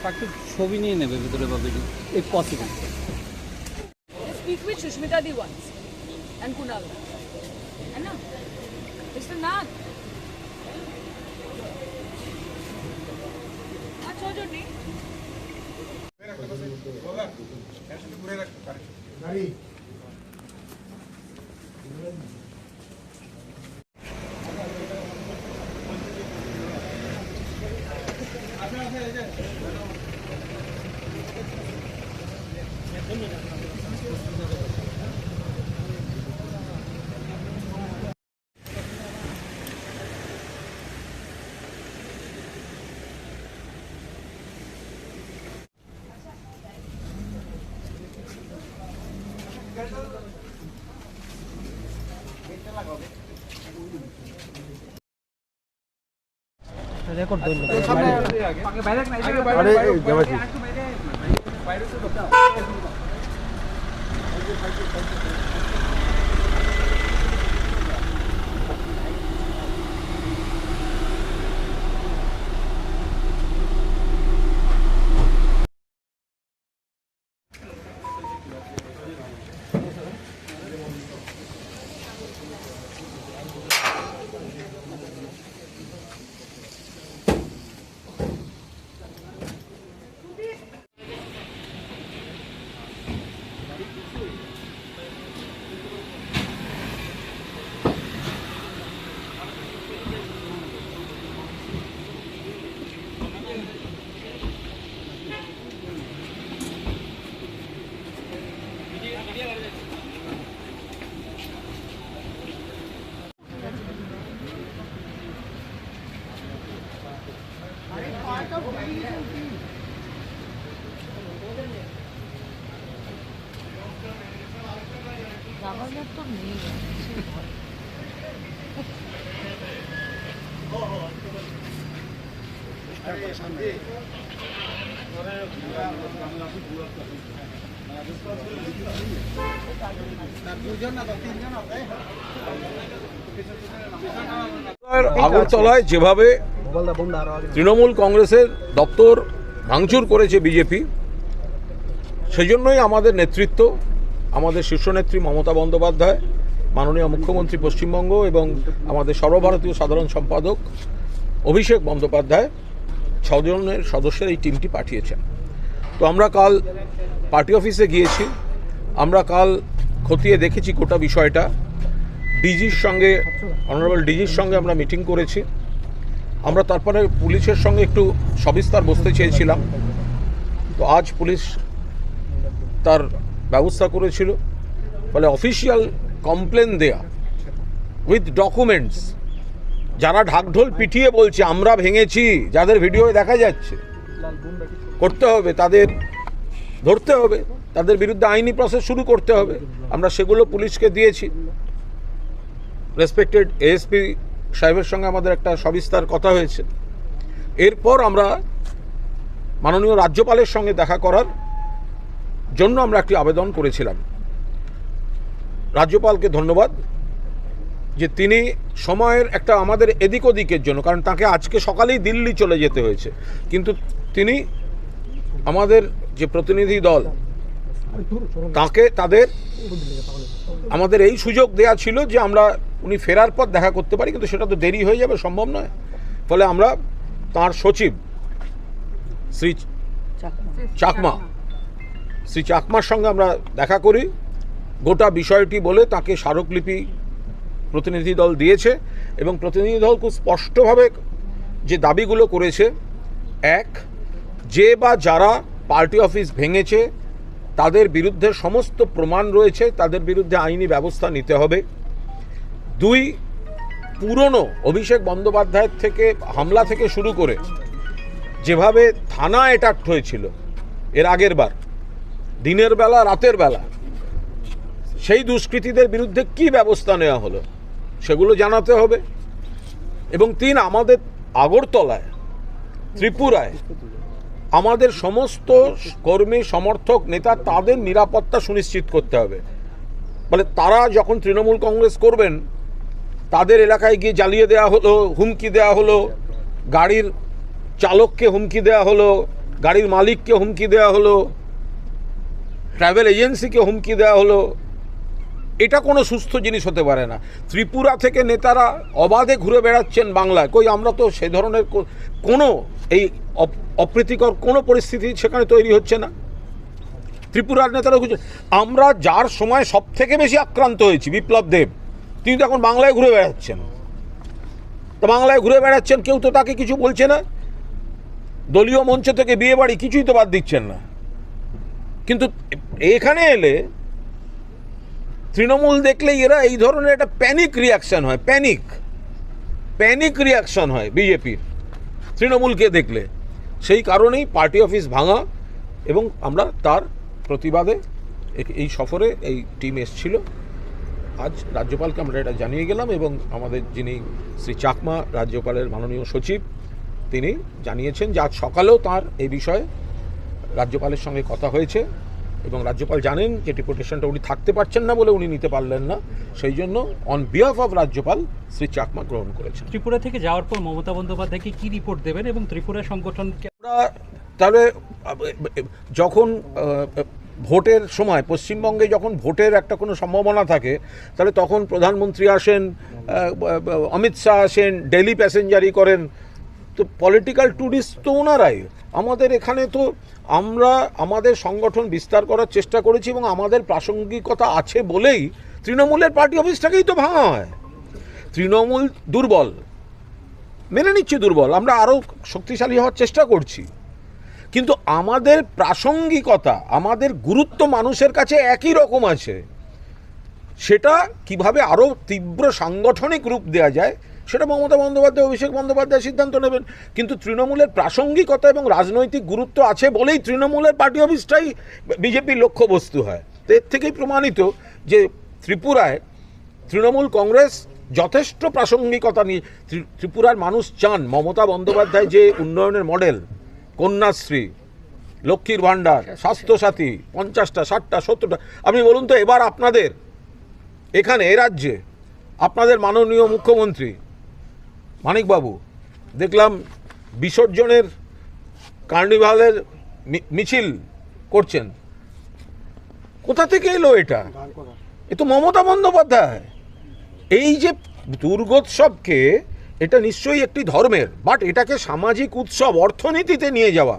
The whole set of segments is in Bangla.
একটু ছবি নিয়ে নেবে ভিতরে বা video if possible. Speak with Sushmita Di once and Kunal. है ना? Mr. Nath. अच्छा जो नहीं. রেকর্ড করুন। गवर्नर तो नहीं है। আগরতলায় যেভাবে তৃণমূল কংগ্রেসের দপ্তর ভাঙচুর করেছে বিজেপি, সেজন্যই আমাদের নেতৃত্ব, আমাদের শীর্ষনেত্রী মমতা বন্দ্যোপাধ্যায়, মাননীয় মুখ্যমন্ত্রী পশ্চিমবঙ্গ এবং আমাদের সর্বভারতীয় সাধারণ সম্পাদক অভিষেক বন্দ্যোপাধ্যায় 6 জনের সদস্যের এই টিমটি পাঠিয়েছেন। তো আমরা কাল পার্টি অফিসে গিয়েছি, আমরা কাল খতিয়ে দেখেছি গোটা বিষয়টা। ডিজির সঙ্গে, অনারেবল ডিজির সঙ্গে আমরা মিটিং করেছি। আমরা তারপরে পুলিশের সঙ্গে একটু সবিস্তার বসতে চেয়েছিলাম। তো আজ পুলিশ তার ব্যবস্থা করেছিল, ফলে অফিসিয়াল কমপ্লেন দেয়া উইথ ডকুমেন্টস, যারা ঢাকঢোল পিটিয়ে বলছে আমরা ভেঙেছি, যাদের ভিডিও দেখা যাচ্ছে, করতে হবে, তাদের ধরতে হবে, তাদের বিরুদ্ধে আইনি প্রসেস শুরু করতে হবে। আমরা সেগুলো পুলিশকে দিয়েছি। রেসপেক্টেড এএসপি সাহেবের সঙ্গে আমাদের একটা সবিস্তার কথা হয়েছে। এরপর আমরা মাননীয় রাজ্যপালের সঙ্গে দেখা করার জন্য আমরা একটি আবেদন করেছিলাম। রাজ্যপালকে ধন্যবাদ যে তিনি সময়ের একটা আমাদের এদিক ওদিকের জন্য, কারণ তাকে আজকে সকালেই দিল্লি চলে যেতে হয়েছে, কিন্তু তিনি আমাদের যে প্রতিনিধি দল তাকে আমাদের এই সুযোগ দেয়া ছিল যে আমরা উনি ফেরার পর দেখা করতে পারি, কিন্তু সেটা তো দেরি হয়ে যাবে, সম্ভব নয়। ফলে আমরা তার সচিব শ্রী চাকমার সঙ্গে আমরা দেখা করি, গোটা বিষয়টি বলে তাকে স্মারকলিপি প্রতিনিধি দল দিয়েছে এবং প্রতিনিধি দল খুব স্পষ্টভাবে যে দাবিগুলো করেছে, 1, যে বা যারা পার্টি অফিস ভেঙেছে তাদের বিরুদ্ধে সমস্ত প্রমাণ রয়েছে, তাদের বিরুদ্ধে আইনি ব্যবস্থা নিতে হবে। 2, পুরনো অভিষেক বন্দ্যোপাধ্যায়ের থেকে হামলা থেকে শুরু করে যেভাবে থানা অ্যাটাক হয়েছিল এর আগের বার, দিনের বেলা রাতের বেলা, সেই দুষ্কৃতীদের বিরুদ্ধে কি ব্যবস্থা নেওয়া হলো সেগুলো জানাতে হবে। এবং 3, আমাদের আগরতলায়, ত্রিপুরায় আমাদের সমস্ত কর্মী সমর্থক নেতা তাদের নিরাপত্তা সুনিশ্চিত করতে হবে। বলে তারা যখন তৃণমূল কংগ্রেস করবেন তাদের এলাকায় গিয়ে জ্বালিয়ে দেওয়া হলো, হুমকি দেওয়া হলো, গাড়ির চালককে হুমকি দেওয়া হলো, গাড়ির মালিককে হুমকি দেওয়া হলো, ট্রাভেল এজেন্সিকে হুমকি দেওয়া হলো। এটা কোনো সুস্থ জিনিস হতে পারে না। ত্রিপুরা থেকে নেতারা অবাধে ঘুরে বেড়াচ্ছেন বাংলায়, কই আমরা তো সে ধরনের কোনো এই অপ্রীতিকর কোনো পরিস্থিতি সেখানে তৈরি হচ্ছে না। ত্রিপুরার নেতারা ঘুরছে। আমরা যার সময় সব থেকে বেশি আক্রান্ত হয়েছি, বিপ্লব দেব, তিনি তো এখন বাংলায় ঘুরে বেড়াচ্ছেন। তো বাংলায় ঘুরে বেড়াচ্ছেন, কেউ তো তাকে কিছু বলছে না। দলীয় মঞ্চ থেকে বিয়ে বাড়ি কিছুই তো বাদ দিচ্ছেন না। কিন্তু এখানে এলে তৃণমূল দেখলেই এরা এই ধরনের একটা প্যানিক রিয়াকশন হয়, প্যানিক রিয়াকশন হয় বিজেপির তৃণমূলকে দেখলে। সেই কারণেই পার্টি অফিস ভাঙা, এবং আমরা তার প্রতিবাদে এই সফরে এই টিম এসছিল। আজ রাজ্যপালকে আমরা এটা জানিয়ে গেলাম, এবং আমাদের যিনি শ্রী চাকমা রাজ্যপালের মাননীয় সচিব, তিনি জানিয়েছেন যে আজ সকালেও তার এই বিষয়ে রাজ্যপালের সঙ্গে কথা হয়েছে, এবং রাজ্যপাল জানেন যে ডেপুটেশনটা উনি থাকতে পারছেন না বলে উনি নিতে পারলেন না, সেই জন্য অন বিহাফ অফ রাজ্যপাল শ্রী চাকমা গ্রহণ করেছেন। ত্রিপুরা থেকে যাওয়ার পর মমতা বন্দ্যোপাধ্যায়কে কি রিপোর্ট দেবেন এবং ত্রিপুরা সংগঠনকে তাহলে যখন ভোটের সময় পশ্চিমবঙ্গে যখন ভোটের একটা কোনো সম্ভাবনা থাকে, তাহলে তখন প্রধানমন্ত্রী আসেন, অমিত শাহ আসেন, ডেলি প্যাসেঞ্জারি করেন। তো পলিটিক্যাল ট্যুরিস্ট তো ওনারাই। আমাদের এখানে তো আমরা আমাদের সংগঠন বিস্তার করার চেষ্টা করেছি, এবং আমাদের প্রাসঙ্গিকতা আছে বলেই তৃণমূলের পার্টি অফিসটাকেই তো ভাঙা হয়। তৃণমূল দুর্বল, মেনে নিচ্ছি দুর্বল, আমরা আরও শক্তিশালী হওয়ার চেষ্টা করছি, কিন্তু আমাদের প্রাসঙ্গিকতা, আমাদের গুরুত্ব মানুষের কাছে একই রকম আছে। সেটা কিভাবে আরও তীব্র সাংগঠনিক রূপ দেওয়া যায়, সেটা মমতা বন্দ্যোপাধ্যায়, অভিষেক বন্দ্যোপাধ্যায় সিদ্ধান্ত নেবেন। কিন্তু তৃণমূলের প্রাসঙ্গিকতা এবং রাজনৈতিক গুরুত্ব আছে বলেই তৃণমূলের পার্টি অফিসটাই বিজেপির লক্ষ্যবস্তু হয়। তো এর থেকেই প্রমাণিত যে ত্রিপুরায় তৃণমূল কংগ্রেস যথেষ্ট প্রাসঙ্গিকতা নিয়ে, ত্রিপুরার মানুষ চান মমতা বন্দ্যোপাধ্যায় যে উন্নয়নের মডেল, কন্যাশ্রী, লক্ষ্মীর ভাণ্ডার, স্বাস্থ্যসাথী, 50টা 60টা 70টা, আপনি বলুন তো এবার আপনাদের এখানে এ রাজ্যে আপনাদের মাননীয় মুখ্যমন্ত্রী মানিকবাবু দেখলাম বিসর্জনের কার্নিভালের মিছিল করছেন, কোথা থেকে এলো এটা? এ তো মমতা বন্দ্যোপাধ্যায়। এই যে দুর্গোৎসবকে, এটা নিশ্চয়ই একটি ধর্মের, বাট এটাকে সামাজিক উৎসব, অর্থনীতিতে নিয়ে যাওয়া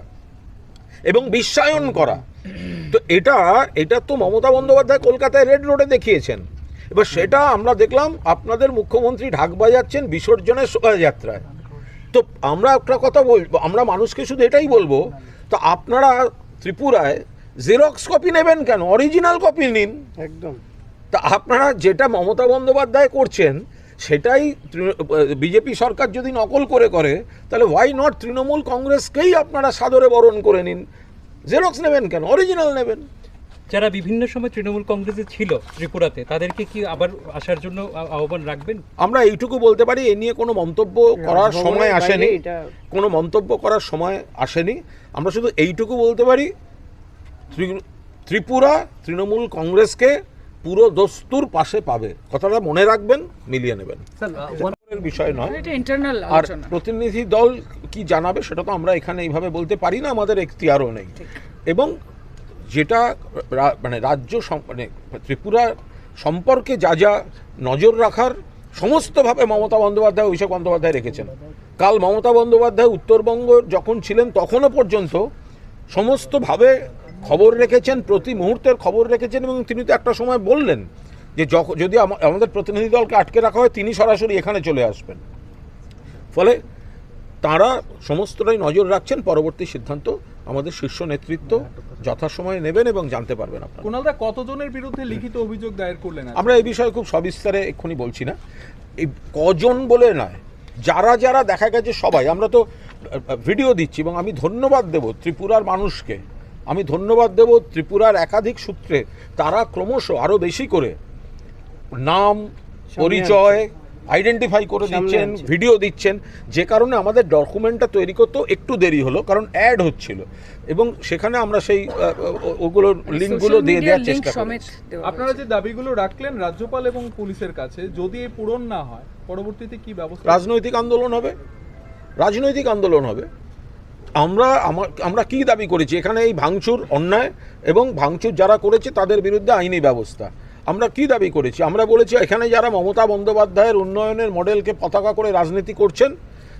এবং বিশ্বায়ন করা, তো এটা তো মমতা বন্দ্যোপাধ্যায় কলকাতায় রেড রোডে দেখিয়েছেন। এবার সেটা আমরা দেখলাম আপনাদের মুখ্যমন্ত্রী ঢাক বাজাচ্ছেন বিসর্জনের শোভাযাত্রায়। তো আমরা একটা কথা বলবো, আমরা মানুষকে শুধু এটাই বলবো, তো আপনারা ত্রিপুরায় জেরক্স কপি নেবেন কেন? অরিজিনাল কপি নিন। একদম। তা আপনারা যেটা মমতা বন্দ্যোপাধ্যায় করছেন সেটাই বিজেপি সরকার যদি নকল করে, তাহলে ওয়াই নট তৃণমূল কংগ্রেসকেই আপনারা সাদরে বরণ করে নিন। জেরক্স নেবেন কেন? অরিজিনাল নেবেন। যারা বিভিন্ন সময় তৃণমূল কংগ্রেসে ছিল ত্রিপুরাতে, তাদেরকে কি আবার আসার জন্য আহ্বান রাখবেন? আমরা এইটুকু বলতে পারি, এ নিয়ে কোনো মন্তব্য করার সময় আসেনি, কোনো মন্তব্য করার সময় আসেনি। আমরা শুধু এইটুকু বলতে পারি, ত্রিপুরা তৃণমূল কংগ্রেসকে পুরো দস্তুর পাশে পাবে, কথাটা মনে রাখবেন, মিলিয়ে নেবেন। বিষয় নয়, আর প্রতিনিধি দল কি জানাবে সেটা তো আমরা এখানে এইভাবে বলতে পারি না, আমাদের এখতিয়ারও নেই। এবং যেটা মানে রাজ্য মানে ত্রিপুরা সম্পর্কে যা নজর রাখার সমস্তভাবে মমতা বন্দ্যোপাধ্যায়, অভিষেক বন্দ্যোপাধ্যায় রেখেছেন। কাল মমতা বন্দ্যোপাধ্যায় উত্তরবঙ্গ যখন ছিলেন তখনও পর্যন্ত সমস্তভাবে খবর রেখেছেন, প্রতি মুহূর্তের খবর রেখেছেন, এবং তিনি তো একটা সময় বললেন যে যদি আমাদের প্রতিনিধি দলকে আটকে রাখা হয় তিনি সরাসরি এখানে চলে আসবেন। ফলে তারা সমস্তটাই নজর রাখছেন, পরবর্তী সিদ্ধান্ত আমাদের শীর্ষ নেতৃত্ব যথাসময়ে নেবেন এবং জানতে পারবেন। আপনারা কুণালদা কতজনের বিরুদ্ধে লিখিত অভিযোগ দায়ের করলেন? আমরা এই বিষয়ে খুব সবিস্তারে এক্ষুনি বলছি না, এই কজন বলে নয়, যারা দেখা গেছে সবাই। আমরা তো ভিডিও দিচ্ছি, এবং আমি ধন্যবাদ দেব ত্রিপুরার মানুষকে, আমি ধন্যবাদ দেব ত্রিপুরার একাধিক সূত্রে তারা ক্রমশ আরও বেশি করে নাম, পরিচয় আইডেন্টিফাই করে দিচ্ছেন, ভিডিও দিচ্ছেন, যে কারণে আমাদের ডকুমেন্টটা তৈরি করতেও একটু দেরি হলো, কারণ অ্যাড হচ্ছিল, এবং সেখানে আমরা সেই ওগুলোর লিঙ্কগুলো দিয়ে দেওয়ার চেষ্টা করছি। আপনারা যে দাবিগুলো রাখলেন রাজ্যপাল এবং পুলিশের কাছে, যদি এই পূরণ না হয় পরবর্তীতে কি ব্যবস্থা? রাজনৈতিক আন্দোলন হবে, রাজনৈতিক আন্দোলন হবে। আমরা কি দাবি করেছি এখানে? এই ভাঙচুর অন্যায় এবং ভাঙচুর যারা করেছে তাদের বিরুদ্ধে আইনি ব্যবস্থা। আমরা কি দাবি করেছি? আমরা বলেছি এখানে যারা মমতা বন্দ্যোপাধ্যায়ের উন্নয়নের মডেলকে পতাকা করে রাজনীতি করছেন,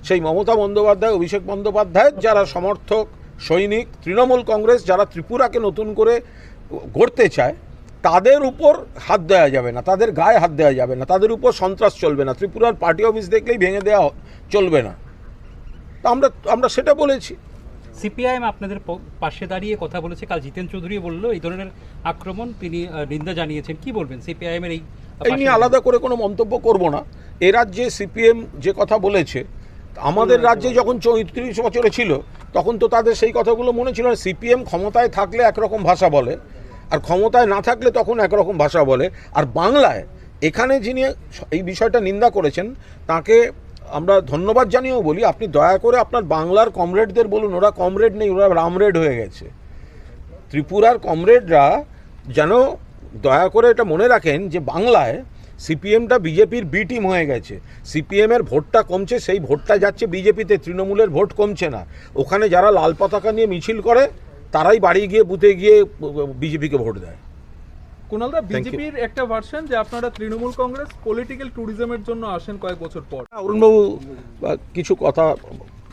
সেই মমতা বন্দ্যোপাধ্যায়, অভিষেক বন্দ্যোপাধ্যায়ের যারা সমর্থক, সৈনিক, তৃণমূল কংগ্রেস যারা ত্রিপুরাকে নতুন করে গড়তে চায়, তাদের উপর হাত দেওয়া যাবে না, তাদের গায়ে হাত দেওয়া যাবে না, তাদের উপর সন্ত্রাস চলবে না, ত্রিপুরার পার্টি অফিস দেখলেই ভেঙে দেওয়া চলবে না। তা আমরা সেটা বলেছি। সিপিআইএম আপনাদের পাশে দাঁড়িয়ে কথা বলেছে, কাল জিতেন চৌধুরী বললো এই ধরনের আক্রমণ তিনি নিন্দা জানিয়েছেন, কি বলবেন সিপিআইএম এর এই নিয়ে আলাদা করে কোনো মন্তব্য করব না। এ রাজ্যে সিপিএম যে কথা বলেছে, আমাদের রাজ্যে যখন 34 বছরে ছিল তখন তো তাদের সেই কথাগুলো মনে ছিল না। সিপিএম ক্ষমতায় থাকলে একরকম ভাষা বলে, আর ক্ষমতায় না থাকলে তখন একরকম ভাষা বলে। আর বাংলায় এখানে যিনি এই বিষয়টা নিন্দা করেছেন তাকে আমরা ধন্যবাদ জানিয়েও বলি, আপনি দয়া করে আপনার বাংলার কমরেডদের বলুন, ওরা কমরেড নেই, ওরা রামরেড হয়ে গেছে। ত্রিপুরার কমরেডরা যেন দয়া করে এটা মনে রাখেন যে বাংলায় সিপিএমটা বিজেপির বি টিম হয়ে গেছে। সিপিএমের ভোটটা কমছে, সেই ভোটটা যাচ্ছে বিজেপিতে, তৃণমূলের ভোট কমছে না। ওখানে যারা লাল পতাকা নিয়ে মিছিল করে তারাই বাড়ি গিয়ে বুথে গিয়ে বিজেপিকে ভোট দেয়। কুণালদা, Thank you. বিজেপির একটা ভার্সন যে আপনারা তৃণমূল কংগ্রেস পলিটিক্যাল ট্যুরিজমের জন্য আসেন কয়েক বছর পর। অরুণবাবু কিছু কথা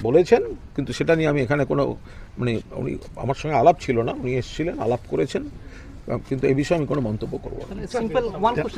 বলেছেন, কিন্তু সেটা নিয়ে আমি এখানে কোনো উনি আমার সঙ্গে আলাপ ছিল না, উনি এসেছিলেন, আলাপ করেছেন, কিন্তু এই বিষয়ে আমি কোনো মন্তব্য করবো না। Simple one question